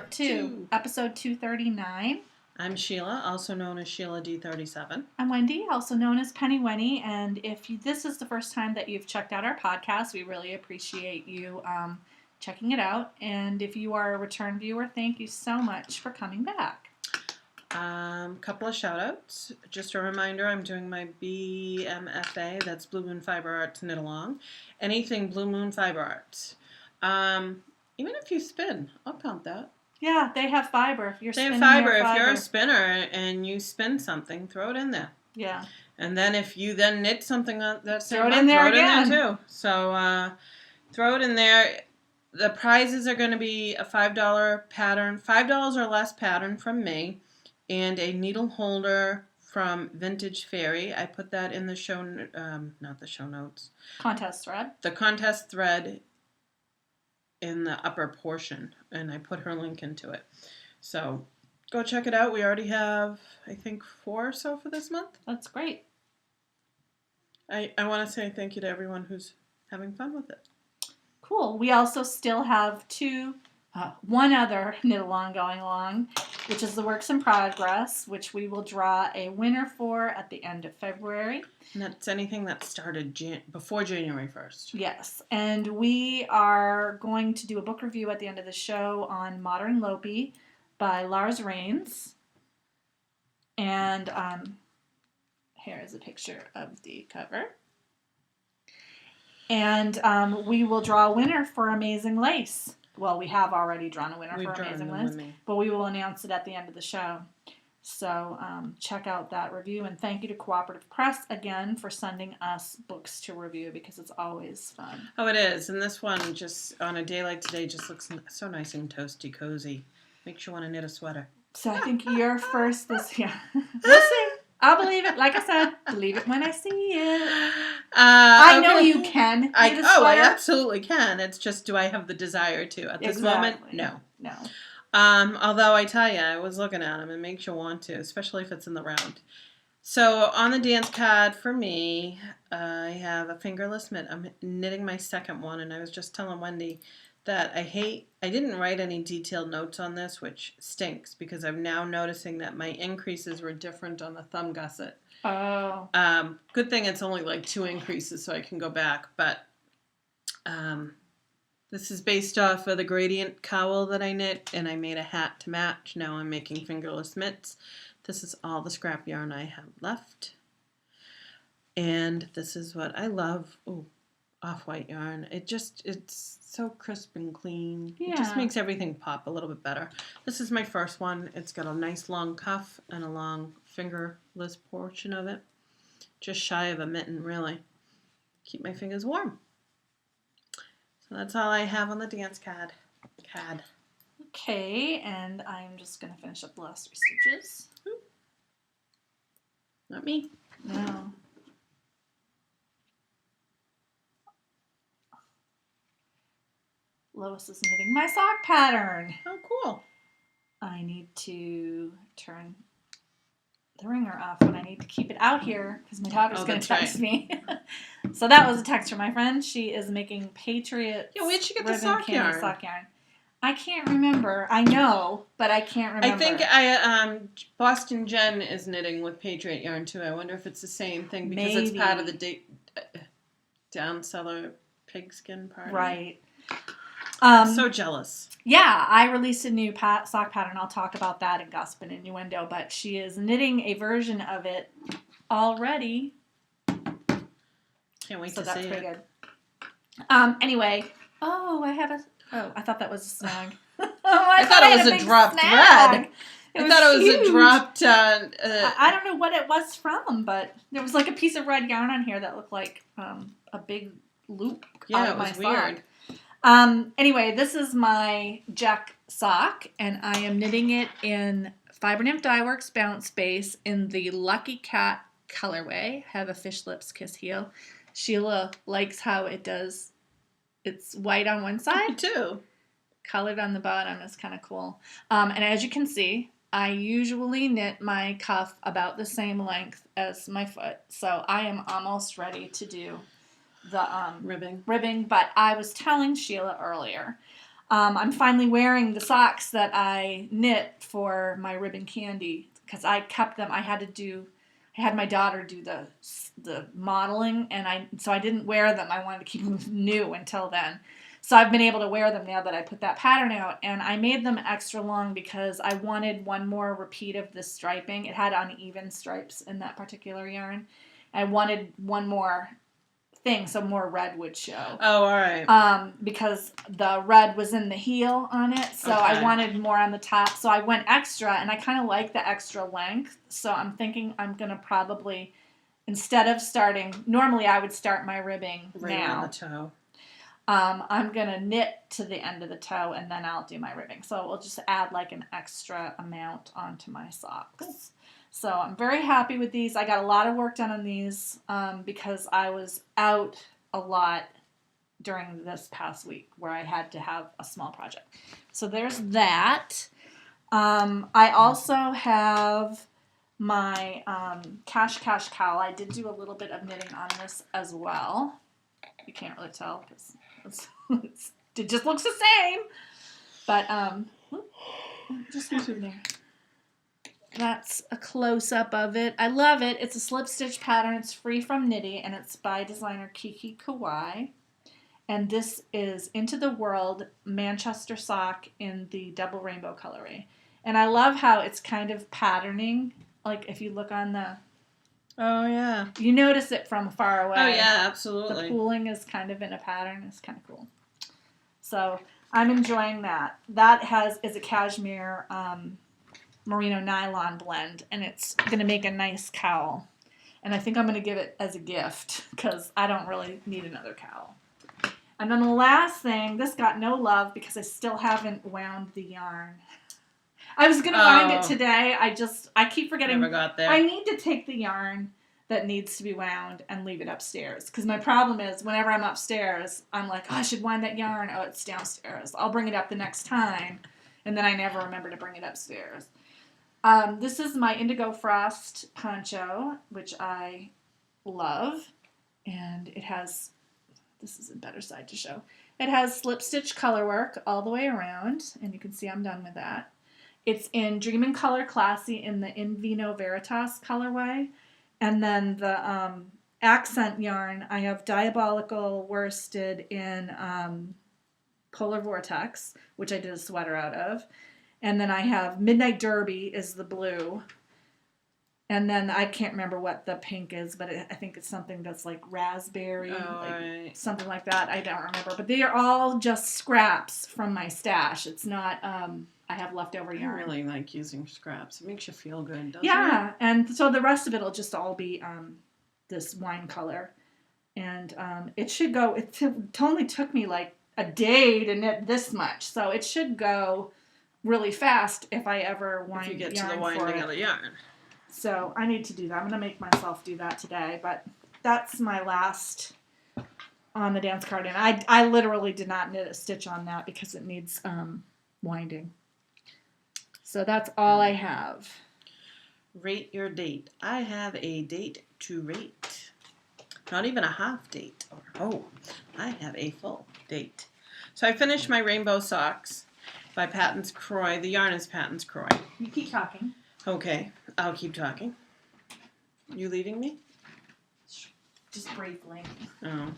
Part 2, episode 239. I'm Sheila, also known as Sheila D37. I'm Wendy, also known as Penny Wenny, and if this is the first time that you've checked out our podcast, we really appreciate you checking it out. And if you are a return viewer, thank you so much for coming back. Couple of shout outs. Just a reminder, I'm doing my BMFA, that's Blue Moon Fiber Arts Knit Along. Anything Blue Moon Fiber Arts. Even if you spin, I'll count that. Yeah, they have fiber. If you're spinning fiber. If you're a spinner and you spin something, throw it in there. Yeah. And then if you then knit something on that same throw it in there too. So throw it in there. The prizes are going to be a $5 pattern, $5 or less pattern from me, and a needle holder from Vintage Fairy. I put that in the not the show notes. Contest thread. The contest thread in the upper portion, and I put her link into it. So go check it out. We already have, I think, 4 or so for this month. That's great. I want to say thank you to everyone who's having fun with it. Cool. We also still have one other knit along going along, which is the Works in Progress, which we will draw a winner for at the end of February. And that's anything that started before January 1st. Yes. And we are going to do a book review at the end of the show on Modern Lopi by Lars Rains. And here is a picture of the cover. And we will draw a winner for Amazing Lace. Well, we have already drawn a winner for Amazing Lace, but we will announce it at the end of the show. So check out that review, and thank you to Cooperative Press again for sending us books to review because it's always fun. Oh, it is, and this one just on a day like today just looks so nice and toasty, cozy. Makes you want to knit a sweater. So I think you're first this year. We'll see. I'll believe it. Like I said, believe it when I see it. I know you can knit a sweater. I absolutely can. It's just, do I have the desire to? At this moment, no. No. Although I tell you, I was looking at them. It makes you want to, especially if it's in the round. So on the dance card for me, I have a fingerless mitt. I'm knitting my second one, and I was just telling Wendy that I didn't write any detailed notes on this, which stinks because I'm now noticing that my increases were different on the thumb gusset. Oh. Good thing it's only like 2 increases so I can go back, but this is based off of the gradient cowl that I knit, and I made a hat to match. Now I'm making fingerless mitts. This is all the scrap yarn I have left. And this is what I love. Ooh, off-white yarn. It's so crisp and clean. Yeah. It just makes everything pop a little bit better. This is my first one. It's got a nice long cuff and a long fingerless portion of it. Just shy of a mitten, really. Keep my fingers warm. So that's all I have on the dance card. Okay, and I'm just going to finish up the last 3 stitches. Ooh. Not me. No. Lois is knitting my sock pattern. Oh, cool. I need to turn the ringer off, and I need to keep it out here because my daughter's going to text me. So that was a text from my friend. She is making Patriot. Yeah, where'd she get the sock yarn? I can't remember. I know, but I can't remember. I think Boston Jen is knitting with Patriot yarn too. I wonder if it's the same thing because it's part of the down cellar pigskin part. Right. So jealous. Yeah, I released a new sock pattern. I'll talk about that in Gossip and Innuendo, but she is knitting a version of it already. Can't wait to see it. So that's pretty good. Anyway, I thought that was a snag. I thought it was a dropped thread. I thought it was a dropped... I don't know what it was from, but there was like a piece of red yarn on here that looked like a big loop out of my sock. Weird. Anyway, this is my Jeck sock, and I am knitting it in Fiber Nymph Dye Works Bounce Base in the Lucky Cat colorway. I have a fish lips kiss heel. Sheila likes how it does. It's white on one side. Me too. Colored on the bottom is kind of cool. And as you can see, I usually knit my cuff about the same length as my foot, so I am almost ready to do the ribbing. But I was telling Sheila earlier, I'm finally wearing the socks that I knit for my ribbon candy because I kept them. I had my daughter do the modeling, so I didn't wear them. I wanted to keep them new until then. So I've been able to wear them now that I put that pattern out, and I made them extra long because I wanted one more repeat of the striping. It had uneven stripes in that particular yarn. I wanted one more thing so more red would show. Oh, all right. Because the red was in the heel on it, so okay. I wanted more on the top. So I went extra, and I kind of like the extra length. So I'm thinking I'm going to probably, instead of normally I would start my ribbing right now. on the toe. I'm going to knit to the end of the toe, and then I'll do my ribbing. So we'll just add like an extra amount onto my socks. So I'm very happy with these. I got a lot of work done on these because I was out a lot during this past week where I had to have a small project. So there's that. I also have my Cash cowl. I did do a little bit of knitting on this as well. You can't really tell because it just looks the same. But just happened there. That's a close-up of it. I love it. It's a slip stitch pattern. It's free from Knitty, and it's by designer Kiki Kawai. And this is Into the World Manchester sock in the double rainbow colorway. And I love how it's kind of patterning. Like if you look on the... Oh, yeah. You notice it from far away. Oh, yeah, absolutely. The pooling is kind of in a pattern. It's kind of cool. So I'm enjoying that. That is a cashmere merino nylon blend, and it's going to make a nice cowl. And I think I'm going to give it as a gift because I don't really need another cowl. And then the last thing, this got no love because I still haven't wound the yarn. I was going to wind it today. I keep forgetting. Never got there. I need to take the yarn that needs to be wound and leave it upstairs. Because my problem is whenever I'm upstairs, I'm like, oh, I should wind that yarn. Oh, it's downstairs. I'll bring it up the next time. And then I never remember to bring it upstairs. This is my Indigo Frost poncho, which I love. And it has, this is a better side to show. It has slip stitch color work all the way around. And you can see I'm done with that. It's in Dream and Color Classy in the In Vino Veritas colorway. And then the accent yarn, I have Diabolical worsted in Polar Vortex, which I did a sweater out of. And then I have Midnight Derby is the blue. And then I can't remember what the pink is, but I think it's something that's like raspberry, right. Something like that. I don't remember. But they are all just scraps from my stash. It's not... I have leftover yarn. I really like using scraps. It makes you feel good, doesn't it? Yeah, and so the rest of it will just all be this wine color. And it should go, it only took me like a day to knit this much. So it should go really fast if I ever wind yarn. If you get to the winding of the yarn. So I need to do that. I'm going to make myself do that today. But that's my last on the dance card. And I literally did not knit a stitch on that because it needs winding. So that's all I have. Rate your date. I have a date to rate. Not even a half date. I have a full date. So I finished my rainbow socks by Patton's Croy. The yarn is Patton's Croy. You keep talking. Okay, I'll keep talking. You leaving me? Just briefly. Oh.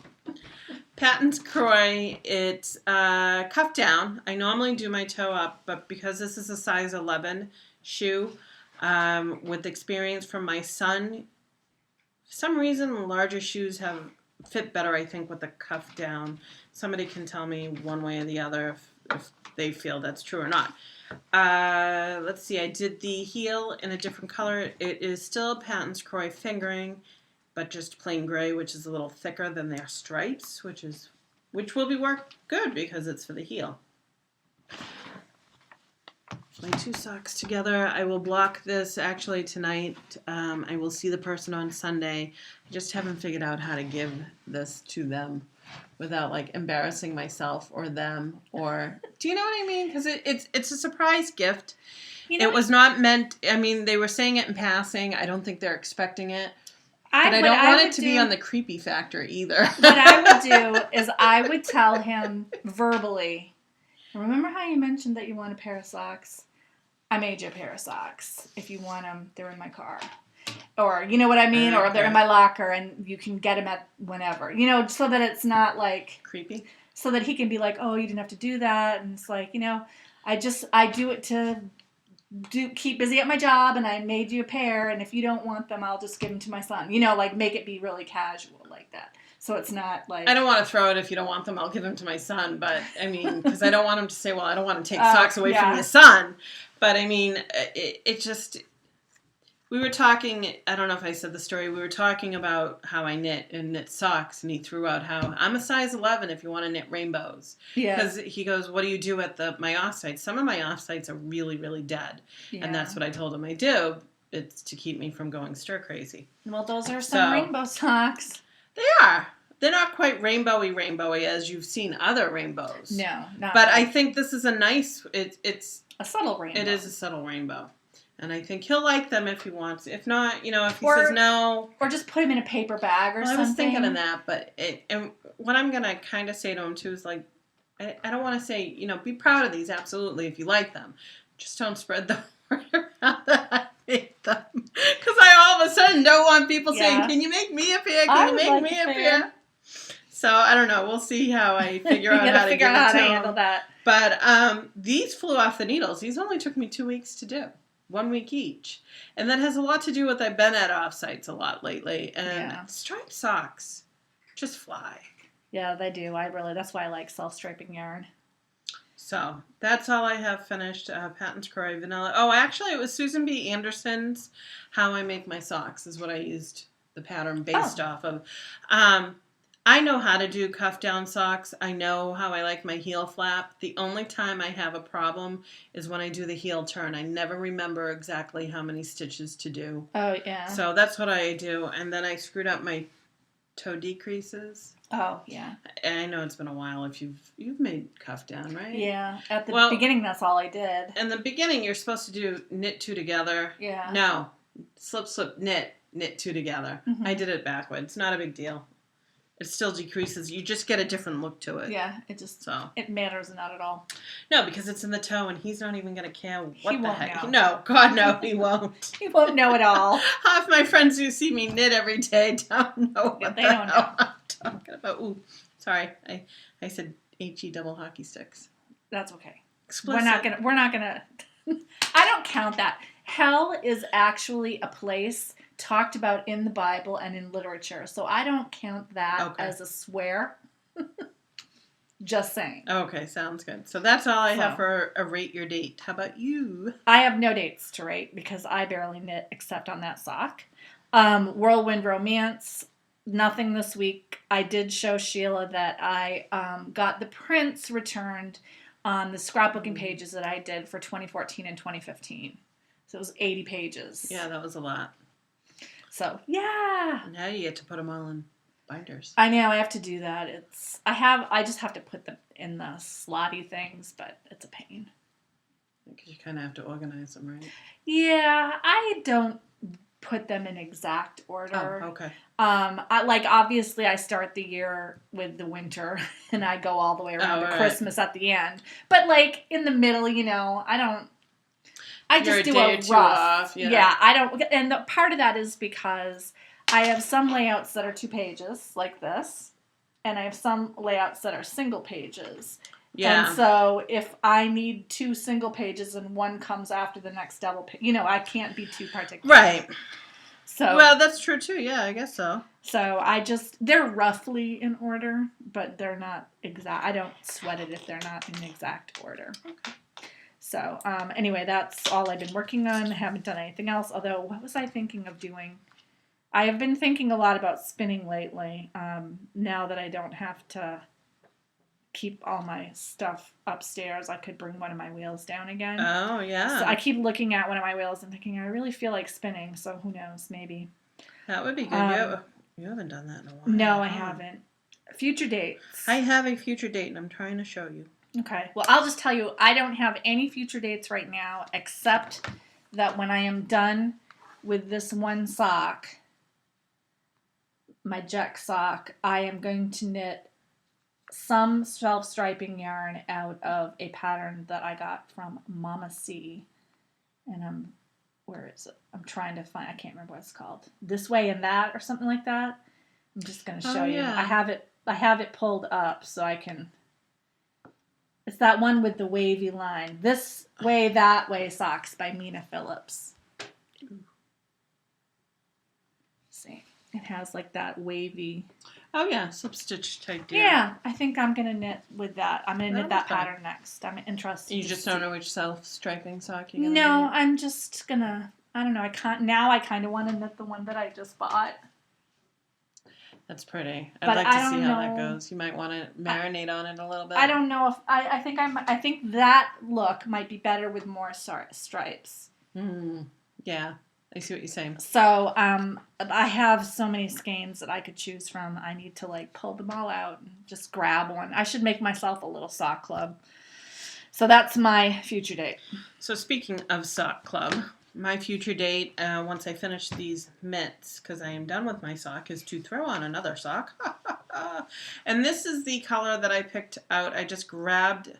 Patton's Croy, it's cuff down. I normally do my toe up, but because this is a size 11 shoe, with experience from my son, for some reason larger shoes fit better, I think, with the cuff down. Somebody can tell me one way or the other if they feel that's true or not. Let's see, I did the heel in a different color. It is still Patton's Croy fingering, but just plain gray, which is a little thicker than their stripes, which will be work good because it's for the heel. My two socks together. I will block this actually tonight. I will see the person on Sunday. I just haven't figured out how to give this to them without like embarrassing myself or them, or do you know what I mean? Because it's a surprise gift. It was not meant. I mean, they were saying it in passing. I don't think they're expecting it. But I don't want it to be on the creepy factor either. What I would do is I would tell him verbally, Remember how you mentioned that you want a pair of socks? I made you a pair of socks. If you want them, they're in my car. Or, you know what I mean? Or they're in my locker and you can get them at whenever. You know, so that it's not like... Creepy. So that he can be like, oh, you didn't have to do that. And it's like, you know, I do it to keep busy at my job, and I made you a pair, and if you don't want them, I'll just give them to my son. You know, like, make it be really casual like that. So it's not like... I don't want to throw it if you don't want them. I'll give them to my son. But, I mean, because I don't want him to say, well, I don't want to take socks away from your son. But, I mean, it just... We were talking, I don't know if I said the story, we were talking about how I knit socks, and he threw out how, I'm a size 11 if you want to knit rainbows. Yeah. Because he goes, what do you do at my offsites? Some of my offsites are really, really dead. Yeah. And that's what I told him I do. It's to keep me from going stir crazy. Well, those are some rainbow socks. They are. They're not quite rainbowy as you've seen other rainbows. No, not But I think this is a nice, it's... a subtle rainbow. It is a subtle rainbow. And I think he'll like them if he wants. If not, you know, if he says no. Or just put them in a paper bag or something. I was thinking of that, but and what I'm going to kind of say to him, too, is like, I don't want to say, you know, be proud of these, absolutely, if you like them. Just don't spread the word around that I hate them. Because I all of a sudden don't want people saying, can you make me a pair? Can you make me a pair? So, I don't know. We'll see how I figure out how to give it to him. Handle that. But these flew off the needles. These only took me 2 weeks to do. 1 week each. And that has a lot to do with I've been at offsites a lot lately. And striped socks just fly. Yeah, they do. That's why I like self-striping yarn. So, that's all I have finished. Patents Croy Vanilla. Oh, actually, it was Susan B. Anderson's How I Make My Socks is what I used the pattern based off of. I know how to do cuff down socks. I know how I like my heel flap. The only time I have a problem is when I do the heel turn. I never remember exactly how many stitches to do. Oh, yeah. So that's what I do. And then I screwed up my toe decreases. Oh, yeah. And I know it's been a while if you've made cuff down, right? Yeah. At the beginning, that's all I did. In the beginning, you're supposed to do knit two together. Yeah. No. Slip, slip, knit two together. Mm-hmm. I did it backwards. Not a big deal. It still decreases. You just get a different look to it. Yeah, it matters not at all. No, because it's in the toe, and he's not even going to care what the heck. Know. No, God, no, he won't. He won't know at all. Half my friends who see me knit every day don't know what the hell I'm talking about. Ooh, sorry, I said HE double hockey sticks. That's okay. Explicit. We're not gonna. I don't count that. Hell is actually a place talked about in the Bible and in literature. So I don't count that as a swear. Just saying. Okay, sounds good. So that's all I have for a rate your date. How about you? I have no dates to rate because I barely knit except on that sock. Whirlwind Romance, nothing this week. I did show Sheila that I got the prints returned on the scrapbooking pages that I did for 2014 and 2015. So it was 80 pages. Yeah, that was a lot. So, yeah. Now you get to put them all in binders. I know, I have to do that. I just have to put them in the slotty things, but it's a pain. Because you kind of have to organize them, right? Yeah, I don't put them in exact order. Oh, okay. Obviously I start the year with the winter and I go all the way around to Christmas at the end. But in the middle, I just do a rough. Off, yeah, I don't, and the part of that is because I have some layouts that are 2 pages, like this, and I have some layouts that are single pages. Yeah. And so if I need 2 single pages and one comes after the next double page, I can't be too particular. Right. So. Well, that's true too. Yeah, I guess so. So they're roughly in order, but they're not exact. I don't sweat it if they're not in exact order. Okay. So, anyway, that's all I've been working on. I haven't done anything else, although what was I thinking of doing? I have been thinking a lot about spinning lately, now that I don't have to keep all my stuff upstairs. I could bring one of my wheels down again. Oh, yeah. So I keep looking at one of my wheels and thinking, I really feel like spinning, so who knows, maybe. That would be good. You haven't done that in a while. No, I haven't. Future dates. I have a future date, and I'm trying to show you. Okay. Well, I'll just tell you, I don't have any future dates right now, except that when I am done with this one sock, my Jeck sock, I am going to knit some self-striping yarn out of a pattern that I got from Mama C. And where is it? I'm trying to find, I can't remember what it's called. This Way and That or something like that. I'm just going to show you. Yeah. I have it pulled up so I can. It's that one with the wavy line. This Way, That Way Socks by Mina Phillips. See, it has like that wavy. Oh yeah, slip stitch type deal. Yeah, I think I'm gonna knit with that. I'm gonna knit that pattern next. I'm interested. You just don't know which self-striping sock you're gonna No, I'm just gonna. I don't know. I can't now. I kind of want to knit the one that I just bought. That's pretty. I'd like to see how that goes. You might want to marinate on it a little bit. I don't know if I think that look might be better with more stripes. Yeah, I see what you're saying. So I have so many skeins that I could choose from. I need to like pull them all out and just grab one. I should make myself a little sock club. So that's my future date. So speaking of sock club, my future date, once I finish these mitts, because I am done with my sock, is to throw on another sock. And this is the color that I picked out. I just grabbed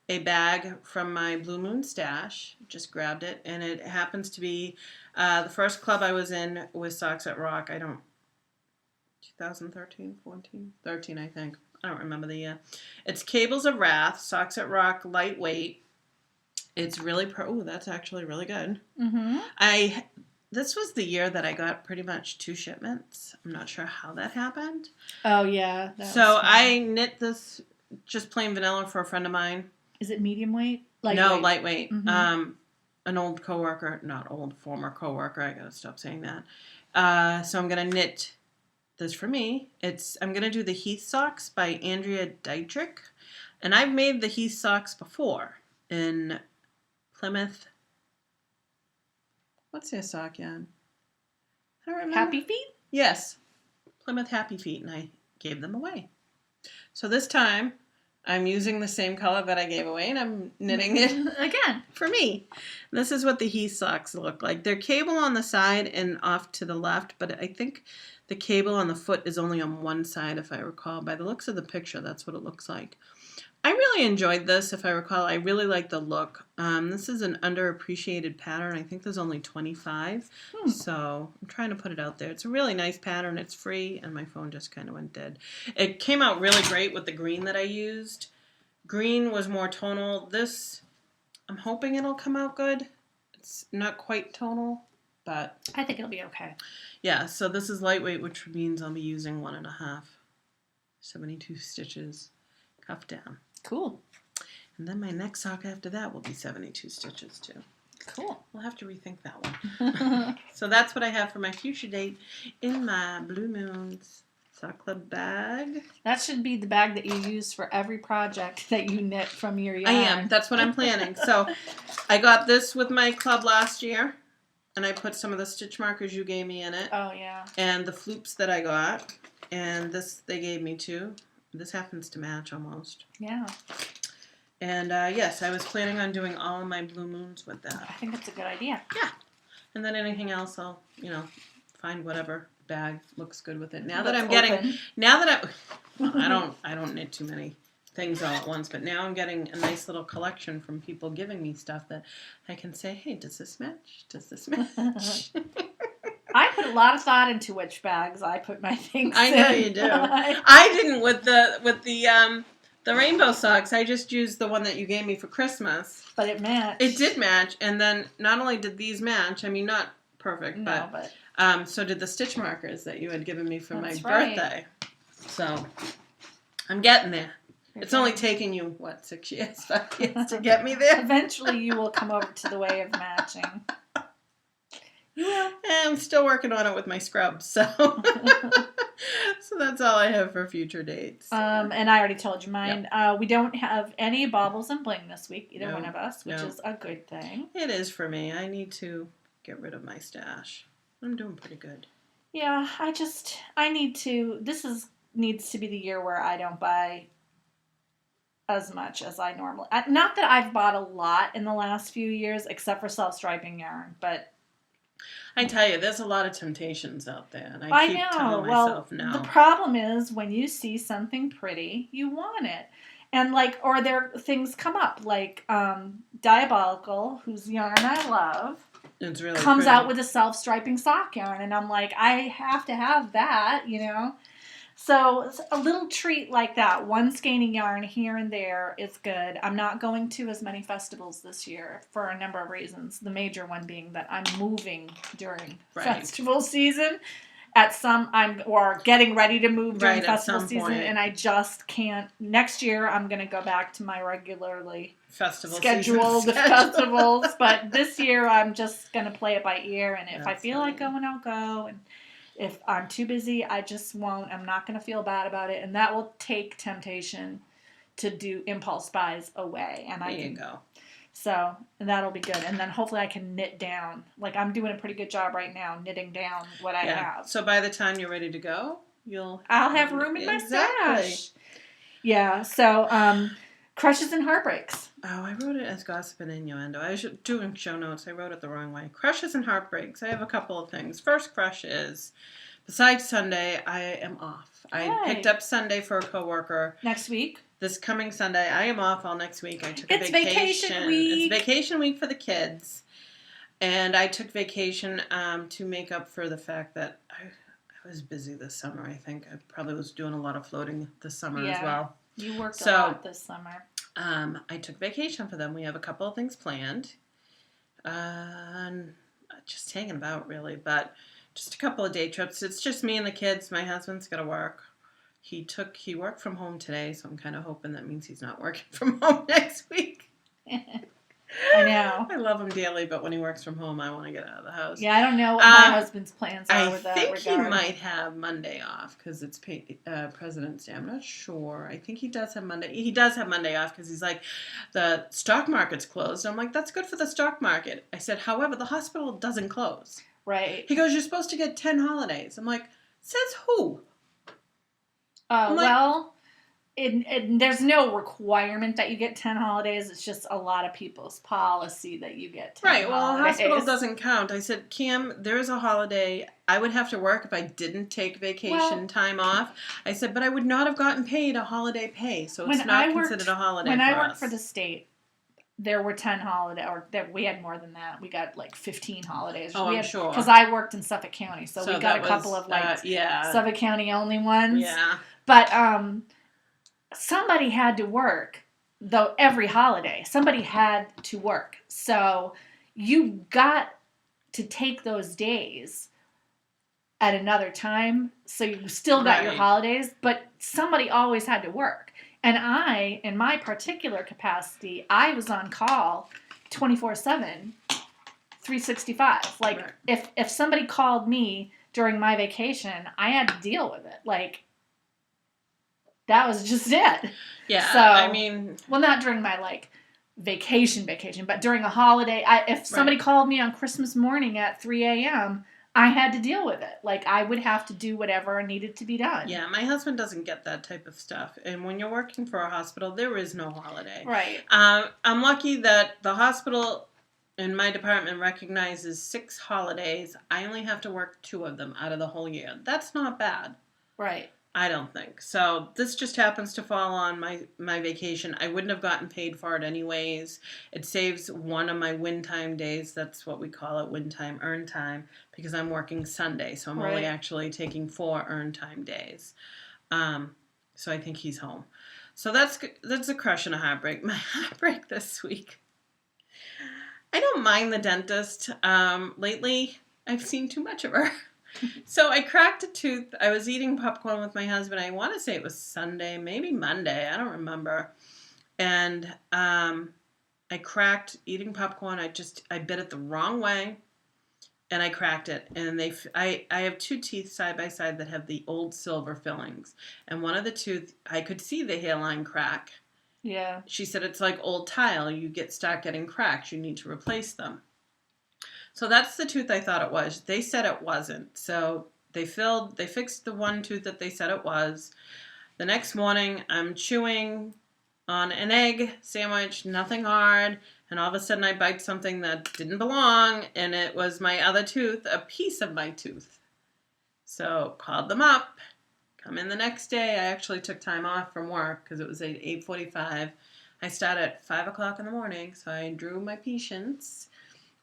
a bag from my Blue Moon stash. Just grabbed it, and it happens to be the first club I was in was Socks at Rock. 2013, 14, 13, I think. I don't remember the year. It's Cables of Wrath, Socks at Rock, lightweight. It's really that's actually really good. Mm-hmm. This was the year that I got pretty much 2 shipments. I'm not sure how that happened. Oh yeah. So I knit this just plain vanilla for a friend of mine. Is it medium weight? Lightweight? No, lightweight. Mm-hmm. An old coworker, not old, former coworker. I gotta stop saying that. So I'm gonna knit this for me. I'm gonna do the Heath socks by Andrea Dietrich, and I've made the Heath socks before in Plymouth. What's their sock yarn? I don't remember. Happy Feet? Yes, Plymouth Happy Feet, and I gave them away. So this time, I'm using the same color that I gave away, and I'm knitting it again for me. This is what the Heath socks look like. They're cable on the side and off to the left, but I think the cable on the foot is only on one side, if I recall. By the looks of the picture, that's what it looks like. I really enjoyed this, if I recall. I really like the look. This is an underappreciated pattern. I think there's only 25, so I'm trying to put it out there. It's a really nice pattern. It's free, and my phone just kind of went dead. It came out really great with the green that I used. Green was more tonal. This, I'm hoping it'll come out good. It's not quite tonal, but I think it'll be okay. Yeah, so this is lightweight, which means I'll be using 1.5. 72 stitches, cuff down. Cool. And then my next sock after that will be 72 stitches too. Cool. We'll have to rethink that one. So that's what I have for my future date in my Blue Moons Sock Club bag. That should be the bag that you use for every project that you knit from your yarn. I am. That's what I'm planning. So I got this with my club last year, and I put some of the stitch markers you gave me in it. Oh, yeah. And the floops that I got, and this they gave me too. This happens to match almost. Yeah. And yes, I was planning on doing all of my Blue Moons with that. I think that's a good idea. Yeah. And then anything else, I'll, find whatever bag looks good with it. Now that I'm getting, I don't knit too many things all at once, but now I'm getting a nice little collection from people giving me stuff that I can say, hey, does this match? Does this match? I put a lot of thought into which bags I put my things in. I know you do. I didn't with the rainbow socks. I just used the one that you gave me for Christmas. But it matched. It did match, and then not only did these match, I mean, not perfect, but so did the stitch markers that you had given me for my birthday. So I'm getting there. It's only taken you, 6 years, 5 years to get me there? Eventually you will come over to the way of matching. You will. I'm still working on it with my scrubs, so so that's all I have for future dates. And I already told you mine. Yep. We don't have any baubles and bling this week, either one of us, which is a good thing. It is for me. I need to get rid of my stash. I'm doing pretty good. Yeah, I need to. Needs to be the year where I don't buy as much as I normally. Not that I've bought a lot in the last few years, except for self-striping yarn, but I tell you, there's a lot of temptations out there, and I keep telling myself no. The problem is when you see something pretty, you want it. And or things come up, Diabolical, whose yarn I love, it's really comes pretty. out with a self-striping sock yarn, and I'm like, I have to have that, So a little treat like that, one skein yarn here and there is good. I'm not going to as many festivals this year for a number of reasons. The major one being that I'm moving during festival season. Or getting ready to move during festival season, and I just can't. Next year, I'm going to go back to my regularly scheduled festivals. But this year, I'm just going to play it by ear, and if I feel like going, I'll go. And if I'm too busy, I just won't. I'm not going to feel bad about it, and that will take temptation to do impulse buys away. And there you go. So, and that'll be good. And then hopefully I can knit down. I'm doing a pretty good job right now, knitting down what I have. So by the time you're ready to go, I'll have room in my stash. Yeah. So, crushes and heartbreaks. Oh, I wrote it as gossip and innuendo. I was doing show notes. I wrote it the wrong way. Crushes and heartbreaks. I have a couple of things. First crush is, besides Sunday, I am off. I picked up Sunday for a coworker. Next week? This coming Sunday, I am off all next week. I took a vacation. It's vacation week. It's vacation week for the kids. And I took vacation to make up for the fact that I was busy this summer, I think. I probably was doing a lot of floating this summer as well. You worked a lot this summer. I took vacation for them. We have a couple of things planned. Just hanging about, really. But just a couple of day trips. It's just me and the kids. My husband's got to work. He worked from home today, so I'm kind of hoping that means he's not working from home next week. I know. I love him dearly, but when he works from home, I want to get out of the house. Yeah, I don't know what my husband's plans are with that regard. I think he might have Monday off because it's President's Day. I'm not sure. I think he does have Monday. He does have Monday off because he's like, the stock market's closed. I'm like, that's good for the stock market. I said, however, the hospital doesn't close. Right. He goes, you're supposed to get 10 holidays. I'm like, says who? There's no requirement that you get 10 holidays. It's just a lot of people's policy that you get 10 holidays. Right, well, the hospital doesn't count. I said, Cam, there is a holiday. I would have to work if I didn't take vacation time off. I said, but I would not have gotten paid a holiday pay, so it's not considered a holiday for us. When I worked for the state, there were 10 holidays, we had more than that. We got 15 holidays. I'm sure. Because I worked in Suffolk County, so we got a couple of Suffolk County only ones. Yeah. But somebody had to work, though, every holiday. Somebody had to work. So you got to take those days at another time. So you still got your holidays, but somebody always had to work. And I, in my particular capacity, I was on call 24/7, 365. If somebody called me during my vacation, I had to deal with it. That was just it. Yeah, so, well, not during my, vacation, but during a holiday. If somebody called me on Christmas morning at 3 a.m., I had to deal with it. I would have to do whatever needed to be done. Yeah, my husband doesn't get that type of stuff. And when you're working for a hospital, there is no holiday. Right. I'm lucky that the hospital in my department recognizes 6 holidays. I only have to work 2 of them out of the whole year. That's not bad. Right. I don't think. So this just happens to fall on my vacation. I wouldn't have gotten paid for it anyways. It saves one of my win time days. That's what we call it, win time, earn time, because I'm working Sunday. So I'm only actually taking 4 earn time days. So I think he's home. So that's a crush and a heartbreak. My heartbreak this week. I don't mind the dentist. Lately, I've seen too much of her. So I cracked a tooth. I was eating popcorn with my husband. I want to say it was Sunday, maybe Monday. I don't remember. And I cracked eating popcorn. I bit it the wrong way, and I cracked it. And I have 2 teeth side by side that have the old silver fillings. And one of the tooth, I could see the hairline crack. Yeah. She said it's like old tile. You start getting cracks. You need to replace them. So that's the tooth I thought it was. They said it wasn't. So they fixed the one tooth that they said it was. The next morning, I'm chewing on an egg sandwich, nothing hard, And all of a sudden I bite something that didn't belong, and it was my other tooth, a piece of my tooth. So called them up, come in the next day. I actually took time off from work because it was at 8:45. I started at 5 o'clock in the morning, so I drew my patients,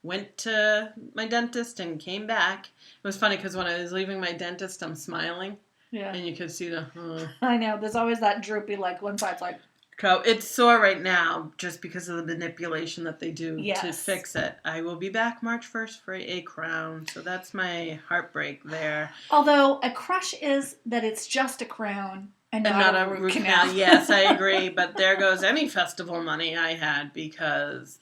went to my dentist, and came back. It was funny because when I was leaving my dentist, I'm smiling. Yeah. And you could see the... I know. There's always that droopy, like, one side's like... It's sore right now just because of the manipulation that they do to fix it. I will be back March 1st for a crown, so that's my heartbreak there. Although a crush is that it's just a crown and not a root canal. Yes, I agree, but there goes any festival money I had because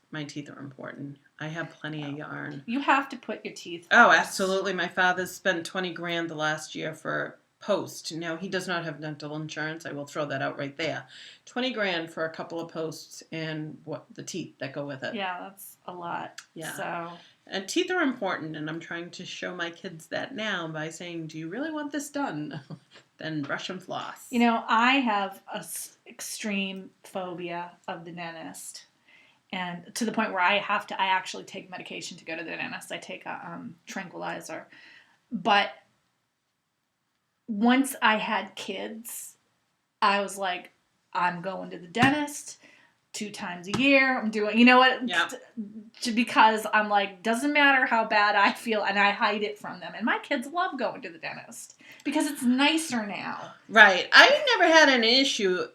my teeth are important. I have plenty of yarn. You have to put your teeth first. Oh, absolutely. My father's spent $20,000 the last year for post. Now, he does not have dental insurance. I will throw that out right there. $20,000 for a couple of posts and the teeth that go with it. Yeah, that's a lot. Yeah. So. And teeth are important, and I'm trying to show my kids that now by saying, do you really want this done? Then brush and floss. You know, I have an extreme phobia of the dentist. And to the point where I actually take medication to go to the dentist. I take a tranquilizer. But once I had kids, I was like, I'm going to the dentist 2 times a year. I'm doing, you know what? Yeah. Because I'm like, doesn't matter how bad I feel, and I hide it from them. And my kids love going to the dentist because it's nicer now. Right. I never had an issue.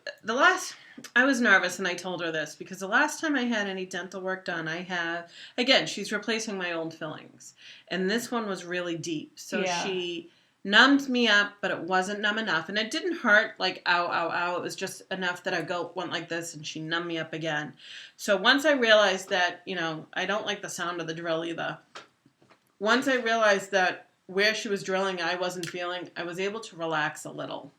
I was nervous, and I told her this, because the last time I had any dental work done, again, she's replacing my old fillings. And this one was really deep. So she numbed me up, but it wasn't numb enough. And it didn't hurt like, ow, ow, ow. It was just enough that I went like this, and she numbed me up again. So once I realized that, I don't like the sound of the drill either. Once I realized that where she was drilling I wasn't feeling, I was able to relax a little.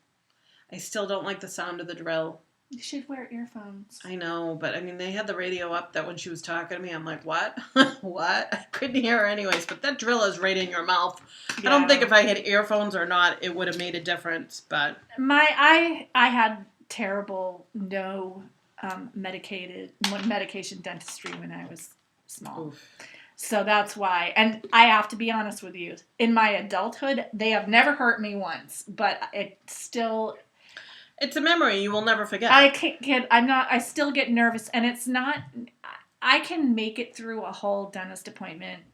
I still don't like the sound of the drill. You should wear earphones. I know, but they had the radio up that when she was talking to me, I'm like, what? What? I couldn't hear her anyways, but that drill is right in your mouth. Yeah. I don't think if I had earphones or not, it would have made a difference, but... I had terrible medication dentistry when I was small. Oof. So that's why. And I have to be honest with you. In my adulthood, they have never hurt me once, but it still... It's a memory you will never forget. I still get nervous, and it's not, I can make it through a whole dentist appointment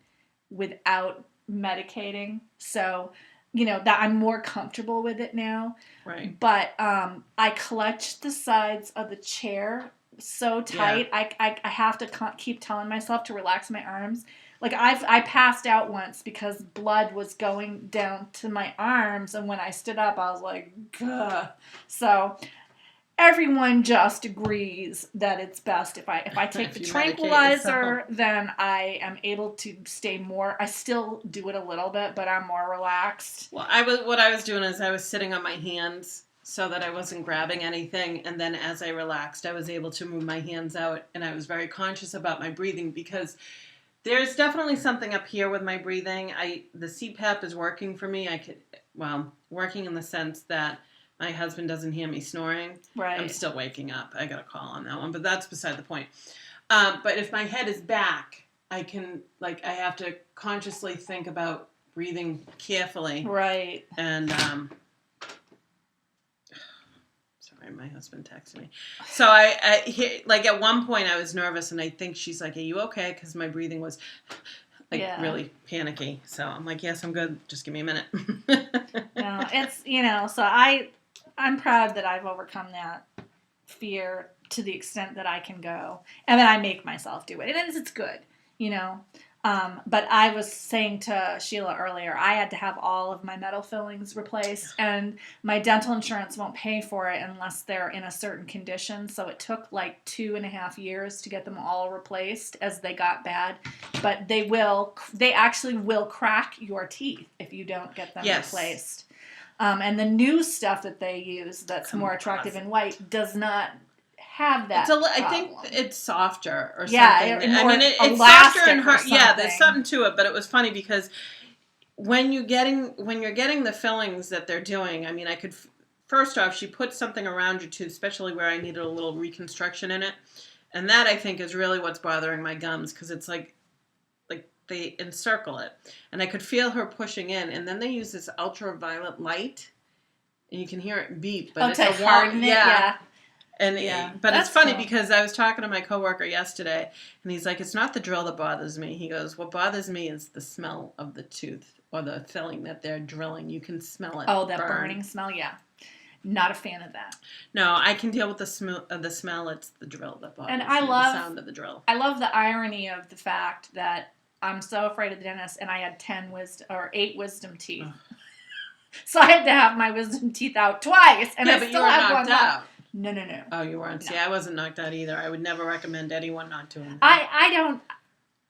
without medicating. So, that I'm more comfortable with it now. Right. But I clutch the sides of the chair so tight. Yeah. I have to keep telling myself to relax my arms. Like, I passed out once because blood was going down to my arms, and when I stood up, I was like, gah. So everyone just agrees that it's best if I take the tranquilizer, then I am able to stay more. I still do it a little bit, but I'm more relaxed. Well, what I was doing is I was sitting on my hands so that I wasn't grabbing anything, and then as I relaxed, I was able to move my hands out, and I was very conscious about my breathing because there's definitely something up here with my breathing. The CPAP is working for me. Working in the sense that my husband doesn't hear me snoring. Right. I'm still waking up. I got a call on that one, but that's beside the point. But if my head is back, I have to consciously think about breathing carefully. Right. And, my husband texted me. So at one point I was nervous, and I think she's like, are you okay? Because my breathing was really panicky. So I'm like, yes, I'm good. Just give me a minute. No, it's, so I'm proud that I've overcome that fear to the extent that I can go. And then I make myself do it. And it's good, But I was saying to Sheila earlier, I had to have all of my metal fillings replaced, and my dental insurance won't pay for it unless they're in a certain condition. So it took like 2.5 years to get them all replaced as they got bad. But they actually will crack your teeth if you don't get them replaced. And the new stuff that they use that's more attractive in white does not have that. I think it's softer or something. Yeah, it's softer and hard. Yeah, there's something to it. But it was funny because when you're getting the fillings that they're doing, I could first off, she put something around your tooth, especially where I needed a little reconstruction in it, And that, I think, is really what's bothering my gums, because it's like they encircle it. And I could feel her pushing in, and then they use this ultraviolet light, and you can hear it beep. But it's to harden it, yeah. And but it's funny because I was talking to my coworker yesterday, and he's like, "It's not the drill that bothers me." He goes, "What bothers me is the smell of the tooth or the filling that they're drilling. You can smell it. Oh, that burning smell, yeah. Not a fan of that. No, I can deal with the smell. It's the drill that bothers me. And the sound of the drill. I love the irony of the fact that I'm so afraid of the dentist, and I had 8 wisdom teeth. So I had to have my wisdom teeth out twice, and I still have one left. No. Oh, you weren't? No. See, I wasn't knocked out either. I would never recommend anyone not doing that. I don't.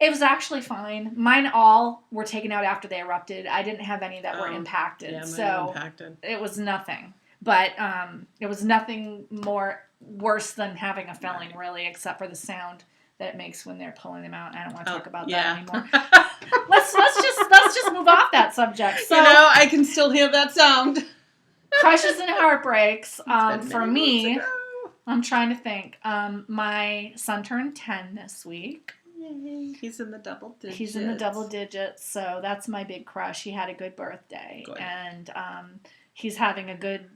It was actually fine. Mine all were taken out after they erupted. I didn't have any that were impacted. Yeah, mine were impacted. It was nothing. But it was nothing worse than having a filling, really, except for the sound that it makes when they're pulling them out. I don't want to talk about that anymore. let's just move off that subject. So, I can still hear that sound. Crushes and heartbreaks. For me, I'm trying to think. My son turned 10 this week. Yay. He's in the double digits. So that's my big crush. He had a good birthday. Good. And he's having a good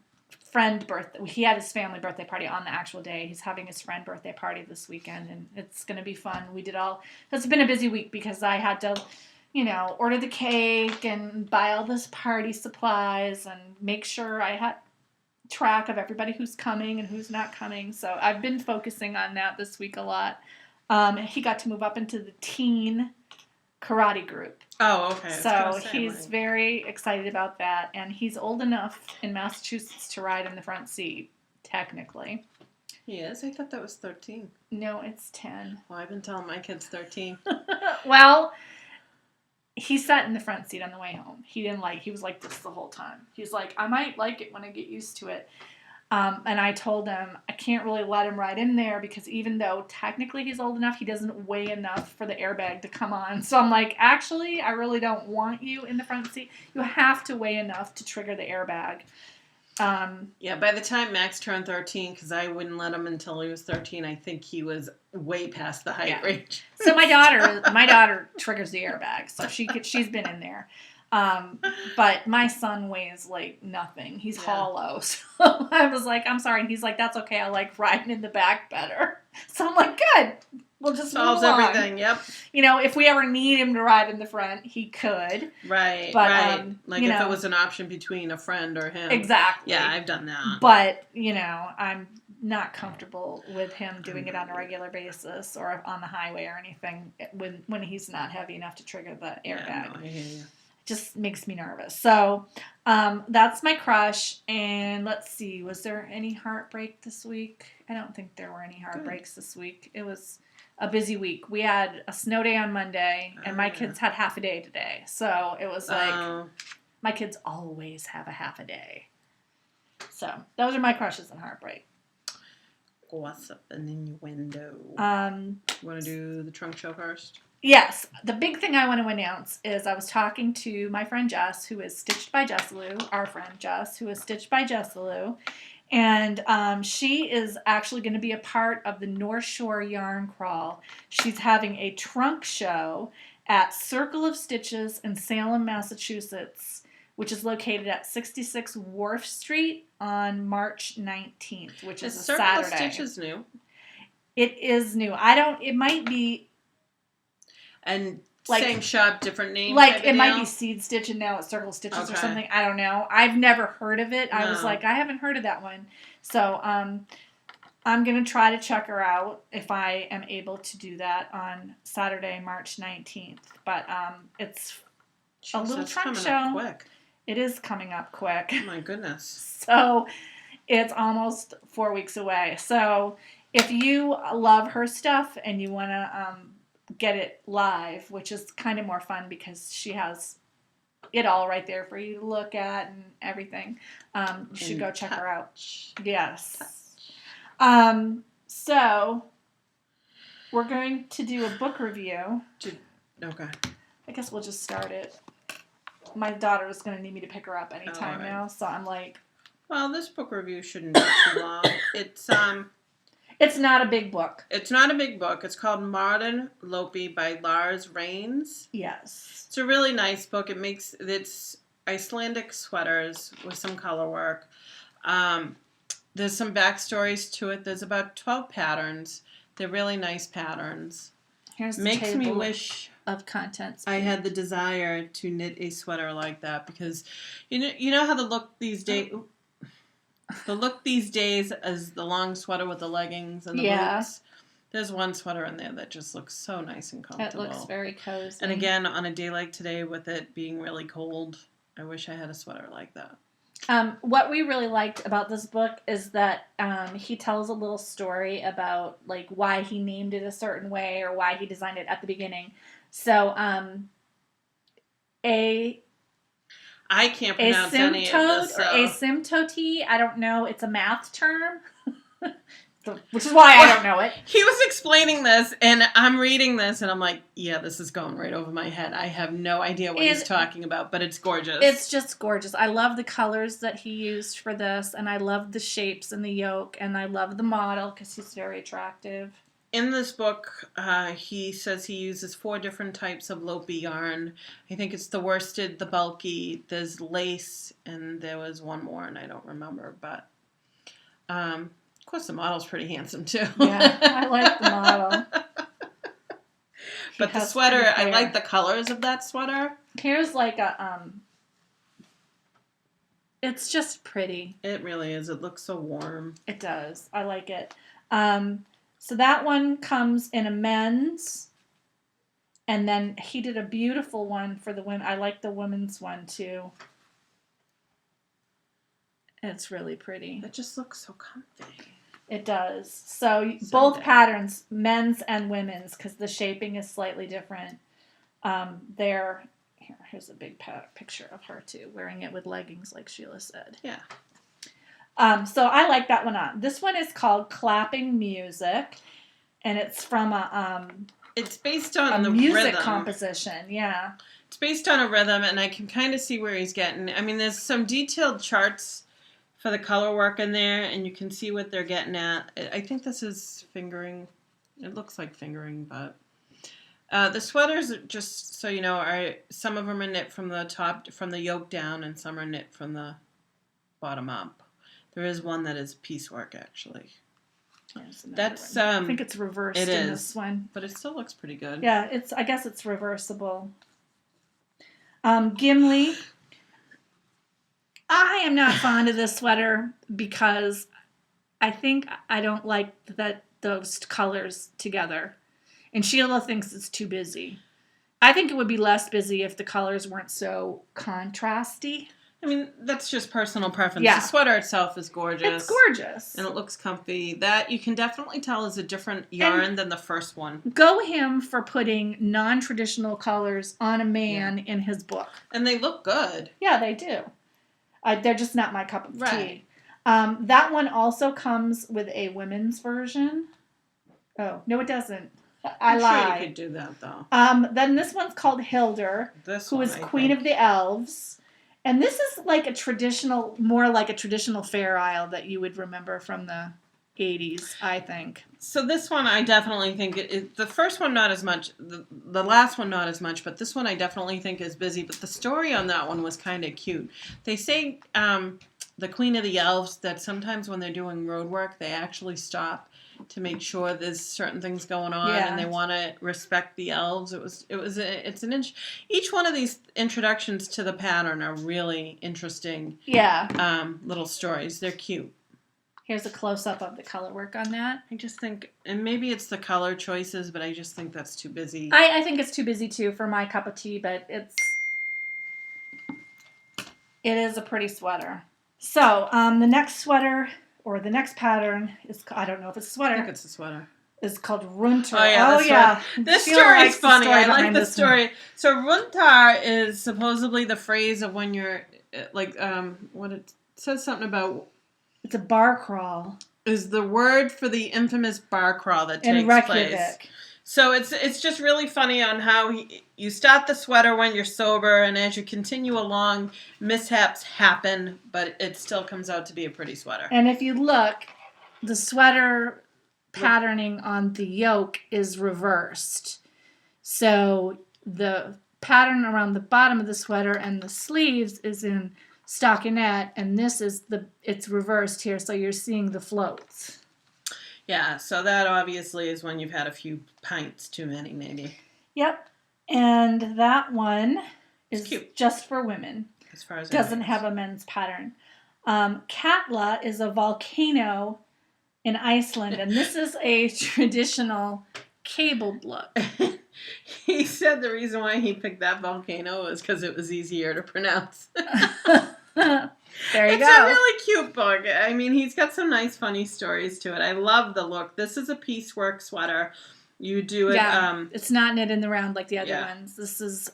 friend birthday. He had his family birthday party on the actual day. He's having his friend birthday party this weekend, and it's going to be fun. It's been a busy week because I had to, order the cake and buy all this party supplies and make sure I had track of everybody who's coming and who's not coming. So I've been focusing on that this week a lot. He got to move up into the teen karate group. Oh, okay. So he's very excited about that, and he's old enough in Massachusetts to ride in the front seat, technically. He is? I thought that was 13. No, it's 10. Well, I've been telling my kids 13. Well, he sat in the front seat on the way home. He was like this the whole time. He's like, I might like it when I get used to it. And I told him I can't really let him ride in there because even though technically he's old enough, he doesn't weigh enough for the airbag to come on. So I'm like, actually, I really don't want you in the front seat. You have to weigh enough to trigger the airbag. By the time Max turned 13, because I wouldn't let him until he was 13, I think he was way past the height range. So my daughter triggers the airbag, so she's been in there. But my son weighs like nothing. He's hollow. So I was like, I'm sorry. And he's like, that's okay. I like riding in the back better. So I'm like, good. We'll just solves move along. Everything. Yep. If we ever need him to ride in the front, he could. Right. But, right. If it was an option between a friend or him. Exactly. Yeah, I've done that. But, I'm not comfortable with him doing it on a regular basis or on the highway or anything when he's not heavy enough to trigger the airbag. Yeah, no, I hear you. Just makes me nervous. So that's my crush. And let's see, was there any heartbreak this week? I don't think there were any heartbreaks this week. It was a busy week. We had a snow day on Monday, and my kids had half a day today. So it was like, my kids always have a half a day. So those are my crushes and heartbreak. What's up an innuendo? You want to do the trunk show first? Yes. The big thing I want to announce is I was talking to my friend Jess, who is Stitched by Jessalou, our friend Jess, who is Stitched by Jessalou. And she is actually going to be a part of the North Shore Yarn Crawl. She's having a trunk show at Circle of Stitches in Salem, Massachusetts, which is located at 66 Wharf Street on March 19th, which is a Saturday. Circle of Stitches new? It is new. It might be... And same shop, different name? It might be Seed Stitch and now it's Circle Stitches or something. I don't know. I've never heard of it. No. I was like, I haven't heard of that one. So I'm going to try to check her out if I am able to do that on Saturday, March 19th. But it's a little trunk show. Up quick. It is coming up quick. Oh my goodness. So it's almost 4 weeks away. So if you love her stuff and you want to... get it live, which is kind of more fun because she has it all right there for you to look at and everything. You should go check her out. Yes. So we're going to do a book review. Okay. I guess we'll just start it. My daughter is going to need me to pick her up anytime now, so I'm like... Well, this book review shouldn't be too long. It's not a big book. It's not a big book. It's called Modern Lopi by Lars Rains. Yes. It's a really nice book. It's Icelandic sweaters with some color work. There's some backstories to it. There's about 12 patterns. They're really nice patterns. Here's the Makes table me wish of contents. I had the desire to knit a sweater like that, because you know how the look these days is the long sweater with the leggings and the boots. There's one sweater in there that just looks so nice and comfortable. It looks very cozy. And again, on a day like today with it being really cold, I wish I had a sweater like that. What we really liked about this book is that he tells a little story about like why he named it a certain way or why he designed it at the beginning. So I can't pronounce any of this. Or asymptote, I don't know. It's a math term, which is why I don't know it. He was explaining this, and I'm reading this, and I'm like, yeah, this is going right over my head. I have no idea what he's talking about, but it's gorgeous. It's just gorgeous. I love the colors that he used for this, and I love the shapes and the yoke, and I love the model because he's very attractive. In this book, he says he uses 4 different types of Lopi yarn. I think it's the worsted, the bulky, there's lace, and there was one more, and I don't remember. But, of course, the model's pretty handsome, too. Yeah, I like the model. But the sweater, I like the colors of that sweater. Here's like a, it's just pretty. It really is. It looks so warm. It does. I like it. So that one comes in a men's, and then he did a beautiful one for the women. I like the women's one too. It's really pretty. It just looks so comfy. It does. So both patterns, men's and women's, because the shaping is slightly different. Here's a big picture of her too, wearing it with leggings like Sheila said. Yeah. So I like that one on. This one is called Clapping Music, and it's from it's based on the music rhythm. Composition. Yeah. It's based on a rhythm, and I can kind of see where he's getting. I mean, there's some detailed charts for the color work in there, and you can see what they're getting at. I think this is fingering. It looks like fingering, but the sweaters, just so you know, some of them are knit from the top, from the yoke down, and some are knit from the bottom up. There is one that is piecework, actually. That's I think it's reversed in this one, but it still looks pretty good. Yeah, I guess it's reversible. Gimli. I am not fond of this sweater because I think I don't like those colors together, and Sheila thinks it's too busy. I think it would be less busy if the colors weren't so contrasty. I mean, that's just personal preference. Yeah. The sweater itself is gorgeous. It's gorgeous. And it looks comfy. That you can definitely tell is a different yarn than the first one. Go him for putting non-traditional colors on a man in his book. And they look good. Yeah, they do. They're just not my cup of tea. That one also comes with a women's version. Oh, no, it doesn't. I lied. Sure you could do that, though. Then this one's called Hildur, who is Queen of the Elves. And this is like more like a traditional Fair Isle that you would remember from the 80s, I think. So this one, I definitely think, the first one not as much, the last one not as much, but this one I definitely think is busy. But the story on that one was kind of cute. They say the Queen of the Elves, that sometimes when they're doing road work, they actually stop to make sure there's certain things going on, and they want to respect the elves. Each one of these introductions to the pattern are really interesting. Yeah. Little stories. They're cute. Here's a close-up of the color work on that. I just think, and maybe it's the color choices, but I just think that's too busy. I think it's too busy too for my cup of tea, but it is a pretty sweater. So the next sweater, or the next pattern, is, I don't know if it's a sweater. I think it's a sweater. Is called Runtar. Oh, yeah. This story is funny. I like the story. One. So Runtar is supposedly the phrase of when you're, like, what it says something about. It's a bar crawl. Is the word for the infamous bar crawl that takes place. So it's just really funny on how you start the sweater when you're sober, and as you continue along, mishaps happen, but it still comes out to be a pretty sweater. And if you look, the sweater patterning on the yoke is reversed. So the pattern around the bottom of the sweater and the sleeves is in stockinette, and this is it's reversed here, so you're seeing the floats. Yeah, so that obviously is when you've had a few pints too many, maybe. Yep. And that one is cute. Just for women. As far as doesn't have a men's pattern. Katla is a volcano in Iceland, and this is a traditional cabled look. He said the reason why he picked that volcano was because it was easier to pronounce. There you go. It's a really cute book. I mean, he's got some nice, funny stories to it. I love the look. This is a piecework sweater. You do it. Yeah, it's not knit in the round like the other ones. This is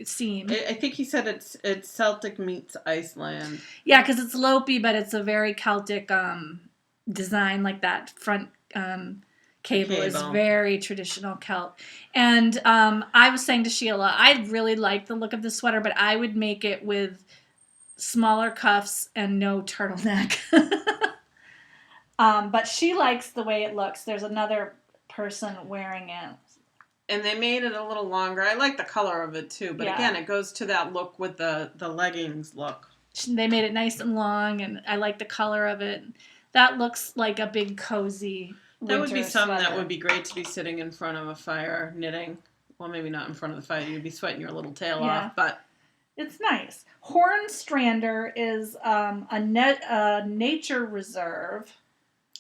seam. I think he said it's Celtic meets Iceland. Yeah, because it's Lopi, but it's a very Celtic design. Like that front cable is very traditional Celt. And I was saying to Sheila, I really like the look of the sweater, but I would make it with smaller cuffs and no turtleneck. But she likes the way it looks. There's another person wearing it. And they made it a little longer. I like the color of it too, but again, it goes to that look with the leggings look. They made it nice and long, and I like the color of it. That looks like a big cozy That would be something sweater. that would be great to be sitting in front of a fire knitting. Well, maybe not in front of the fire. You'd be sweating your little tail off, but it's nice. Hornstrander is a nature reserve.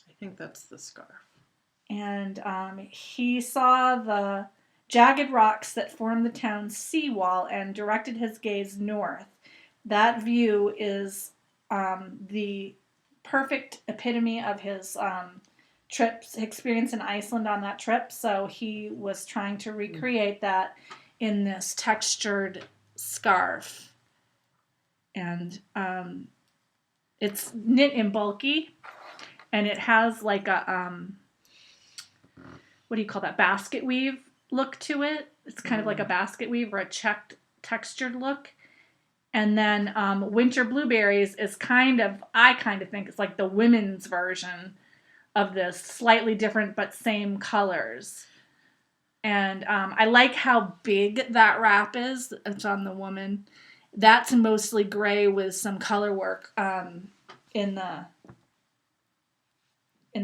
I think that's the scarf. And he saw the jagged rocks that form the town's seawall and directed his gaze north. That view is the perfect epitome of his experience in Iceland on that trip. So he was trying to recreate that in this textured scarf. And it's knit in bulky, and it has like a what do you call that, basket weave look to it. It's kind of like a basket weave or a checked textured look. And then Winter Blueberries is I kind of think it's like the women's version of this, slightly different but same colors. And I like how big that wrap is. It's on the woman. That's mostly gray with some color work in the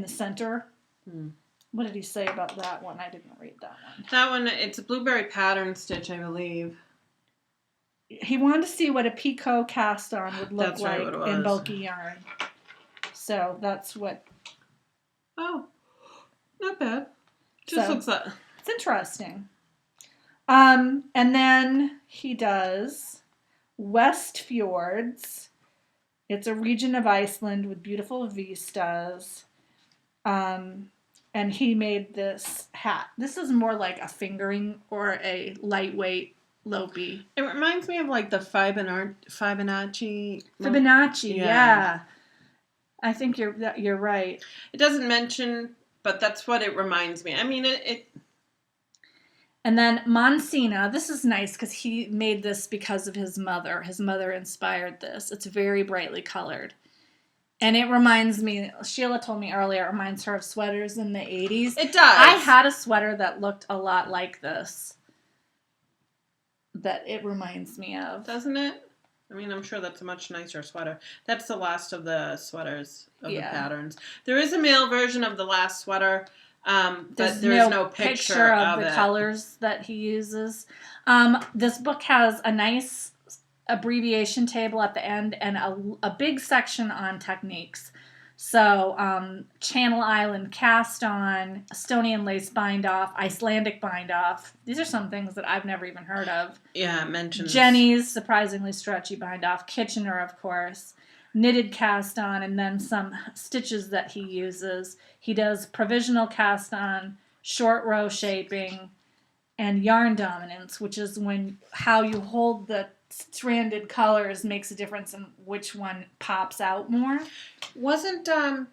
center. What did he say about that one? I didn't read that one. That one, it's a blueberry pattern stitch, I believe. He wanted to see what a picot cast on would look like in bulky yarn. So that's what... Oh, not bad. Just looks like... It's interesting. And then he does West Fjords. It's a region of Iceland with beautiful vistas. And he made this hat. This is more like a fingering or a lightweight Lopi. It reminds me of like the Fibonacci. Fibonacci, yeah. I think you're right. It doesn't mention, but that's what it reminds me. I mean, it. And then Monsina, this is nice because he made this because of his mother. His mother inspired this. It's very brightly colored. And it reminds me, Sheila told me earlier, it reminds her of sweaters in the 80s. It does. I had a sweater that looked a lot like this. That it reminds me of. Doesn't it? I mean, I'm sure that's a much nicer sweater. That's the last of the sweaters of the patterns. There is a male version of the last sweater, but there's no picture of the it. Colors that he uses. This book has a nice abbreviation table at the end and a big section on techniques. So Channel Island cast on, Estonian lace bind off, Icelandic bind off. These are some things that I've never even heard of. Yeah, it mentions Jenny's surprisingly stretchy bind off, Kitchener of course, knitted cast on, and then some stitches that he uses. He does provisional cast on, short row shaping, and yarn dominance, which is how you hold the stranded colors makes a difference in which one pops out more. Wasn't the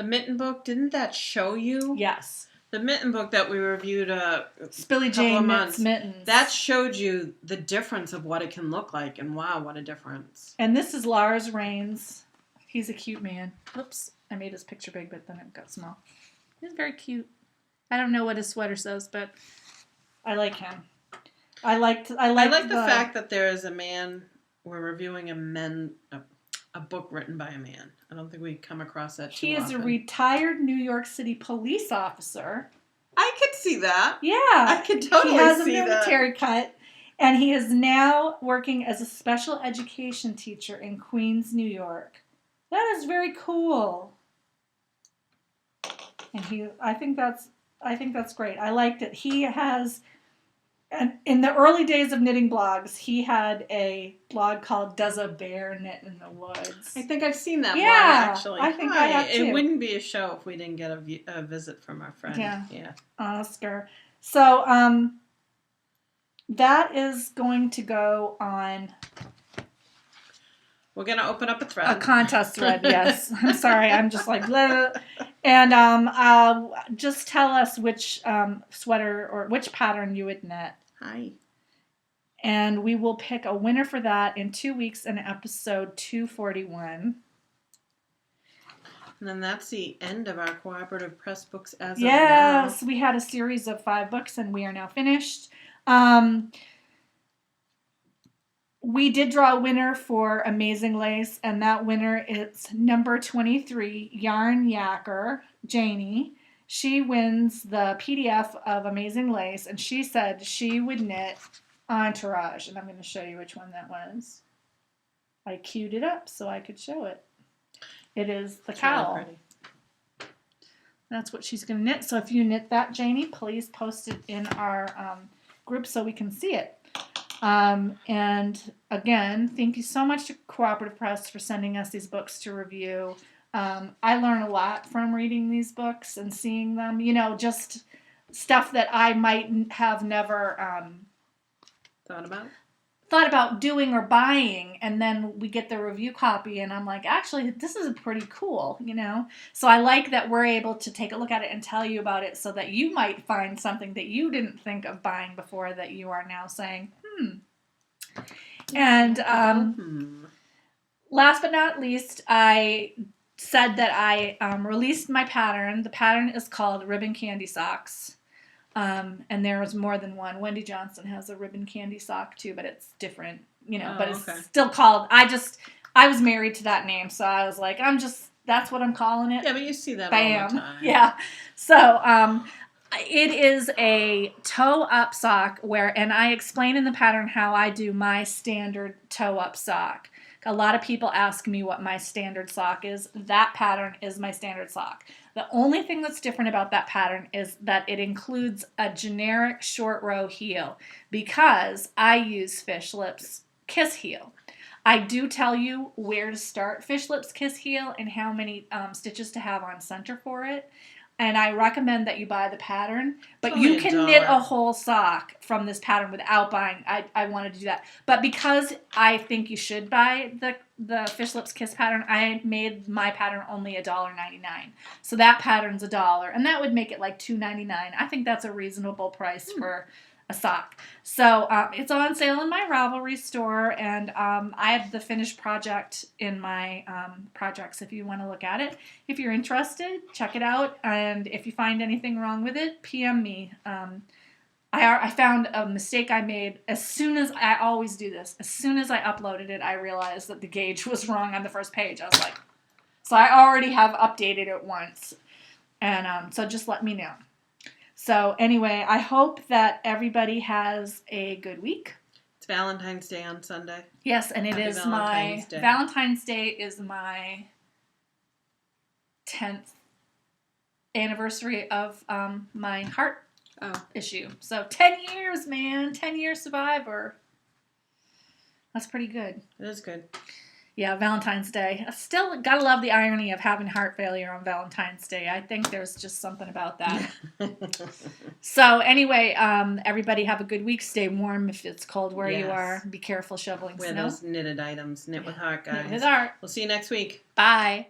mitten book, didn't that show you? Yes. The mitten book that we reviewed Spilly Jane Knits Mittens. That showed you the difference of what it can look like, and wow, what a difference. And this is Lars Rains. He's a cute man. Oops, I made his picture big, but then it got small. He's very cute. I don't know what his sweater says, but I like him. I like the fact that there is a man. We're reviewing a book written by a man. I don't think we come across that too often. He is a retired New York City police officer. I could see that. Yeah. I could totally see that. He has a military cut, and he is now working as a special education teacher in Queens, New York. That is very cool. And I think that's great. I liked it. He has, and in the early days of knitting blogs, he had a blog called "Does a Bear Knit in the Woods?" I think I've seen that blog, actually. I think I have too. It wouldn't be a show if we didn't get a visit from our friend. Yeah. Oscar. So that is going to go on. We're going to open up a thread. A contest thread, yes. I'm sorry. I'm just like, bleh. And just tell us which sweater or which pattern you would knit. Hi. And we will pick a winner for that in 2 weeks in episode 241. And then that's the end of our cooperative press books as of now. Yes, we had a series of 5 books and we are now finished. We did draw a winner for Amazing Lace, and that winner is number 23, Yarn Yacker, Janie. She wins the PDF of Amazing Lace, and she said she would knit Entourage, and I'm going to show you which one that was. I queued it up so I could show it. It is the cowl. Really pretty. That's what she's going to knit. So if you knit that, Janie, please post it in our group so we can see it. And again, thank you so much to Cooperative Press for sending us these books to review. I learn a lot from reading these books and seeing them, just stuff that I might have never thought about doing or buying, and then we get the review copy and I'm like, actually, this is pretty cool, So I like that we're able to take a look at it and tell you about it so that you might find something that you didn't think of buying before that you are now saying, And last but not least, I said that I released my pattern. The pattern is called Ribbon Candy Socks. And there's more than one. Wendy Johnson has a ribbon candy sock too, but it's different, but it's still called, I was married to that name. So I was like, that's what I'm calling it. Yeah, but you see that Bam. all the time. Yeah. So, it is a toe-up sock and I explain in the pattern how I do my standard toe-up sock. A lot of people ask me what my standard sock is. That pattern is my standard sock. The only thing that's different about that pattern is that it includes a generic short row heel because I use Fish Lips Kiss Heel. I do tell you where to start Fish Lips Kiss Heel and how many stitches to have on center for it. And I recommend that you buy the pattern, but you can knit a whole sock from this pattern without buying. I wanted to do that. But because I think you should buy the Fish Lips Kiss pattern, I made my pattern only $1.99. So that pattern's $1, and that would make it like $2.99. I think that's a reasonable price for a sock. So it's on sale in my Ravelry store, and I have the finished project in my projects if you want to look at it. If you're interested, check it out, and if you find anything wrong with it, PM me. I found a mistake I made as soon as I always do this. As soon as I uploaded it, I realized that the gauge was wrong on the first page. I was like, so I already have updated it once, and so just let me know. So anyway, I hope that everybody has a good week. It's Valentine's Day on Sunday. Yes, and Valentine's Day. Valentine's Day is my 10th anniversary of my heart issue. So 10 years, man. 10 years survivor. That's pretty good. It is good. Yeah, Valentine's Day. I still gotta love the irony of having heart failure on Valentine's Day. I think there's just something about that. So anyway, everybody have a good week. Stay warm if it's cold where you are. Be careful shoveling snow. Wear those knitted items. Knit with heart, guys. Knit with heart. We'll see you next week. Bye.